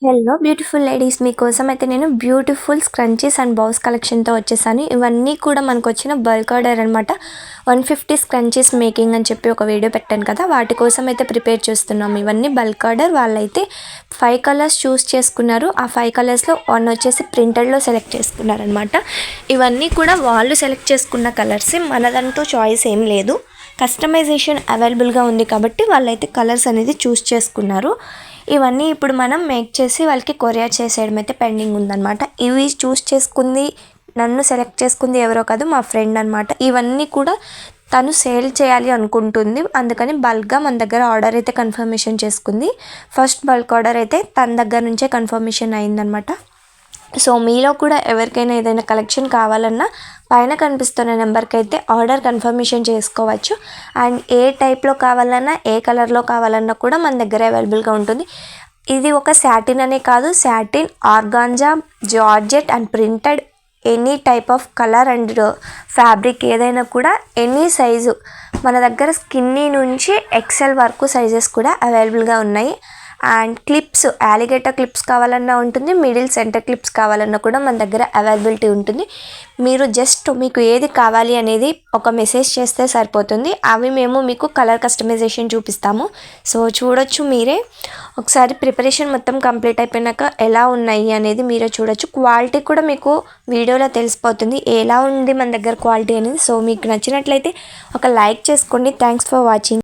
Hello beautiful ladies, మీకోసం అయితే నేను బ్యూటిఫుల్ స్క్రంచీస్ అండ్ బౌస్ కలెక్షన్తో వచ్చేసాను. ఇవన్నీ కూడా మనకు వచ్చిన బల్క్ ఆర్డర్ అనమాట. 150 స్క్రంచీస్ మేకింగ్ అని చెప్పి ఒక వీడియో పెట్టాను కదా, వాటి కోసం అయితే ప్రిపేర్ చేస్తున్నాం. ఇవన్నీ బల్క్ ఆర్డర్. వాళ్ళైతే 5 కలర్స్ చూస్ చేసుకున్నారు. ఆ 5 కలర్స్లో 1 వచ్చేసి ప్రింటెడ్లో సెలెక్ట్ చేసుకున్నారనమాట. ఇవన్నీ కూడా వాళ్ళు సెలెక్ట్ చేసుకున్న కలర్స్, మనదంటూ చాయిస్ ఏం లేదు. కస్టమైజేషన్ అవైలబుల్గా ఉంది కాబట్టి వాళ్ళైతే కలర్స్ అనేది చూస్ చేసుకున్నారు. ఇవన్నీ ఇప్పుడు మనం మేక్ చేసి వాళ్ళకి కొరియర్ చేసేయడం అయితే పెండింగ్ ఉందన్నమాట. ఇవి చూస్ చేసుకుంది, నన్ను సెలెక్ట్ చేసుకుంది ఎవరో కాదు, మా ఫ్రెండ్ అనమాట. ఇవన్నీ కూడా తను సేల్ చేయాలి అనుకుంటుంది, అందుకని బల్క్గా మన దగ్గర ఆర్డర్ అయితే కన్ఫర్మేషన్ చేసుకుంది. ఫస్ట్ బల్క్ ఆర్డర్ అయితే తన దగ్గర నుంచే కన్ఫర్మేషన్ అయిందనమాట. సో మీలో కూడా ఎవరికైనా ఏదైనా కలెక్షన్ కావాలన్నా పైన కనిపిస్తున్న నెంబర్కి అయితే ఆర్డర్ కన్ఫర్మేషన్ చేసుకోవచ్చు. అండ్ ఏ టైప్లో కావాలన్నా, ఏ కలర్లో కావాలన్నా కూడా మన దగ్గర అవైలబుల్గా ఉంటుంది. ఇది ఒక శాటిన్ అనే కాదు, satin, organza, georgette and printed, any type of colour and fabric ఏదైనా కూడా ఎనీ సైజు మన దగ్గర స్కిన్నీ నుంచి ఎక్సెల్ వరకు సైజెస్ కూడా అవైలబుల్గా ఉన్నాయి. అండ్ క్లిప్స్, అలిగేటర్ క్లిప్స్ కావాలన్నా ఉంటుంది, మిడిల్ సెంటర్ క్లిప్స్ కావాలన్నా కూడా మన దగ్గర అవైలబిలిటీ ఉంటుంది. మీరు జస్ట్ మీకు ఏది కావాలి అనేది ఒక మెసేజ్ చేస్తే సరిపోతుంది. అవి మేము మీకు కలర్ కస్టమైజేషన్ చూపిస్తాము. సో చూడొచ్చు మీరే ఒకసారి. ప్రిపరేషన్ మొత్తం కంప్లీట్ అయిపోయినాక ఎలా ఉన్నాయి అనేది మీరే చూడొచ్చు. క్వాలిటీ కూడా మీకు వీడియోలో తెలిసిపోతుంది ఎలా ఉంది మన దగ్గర క్వాలిటీ అనేది. సో మీకు నచ్చినట్లయితే ఒక లైక్ చేసుకోండి. Thanks for watching.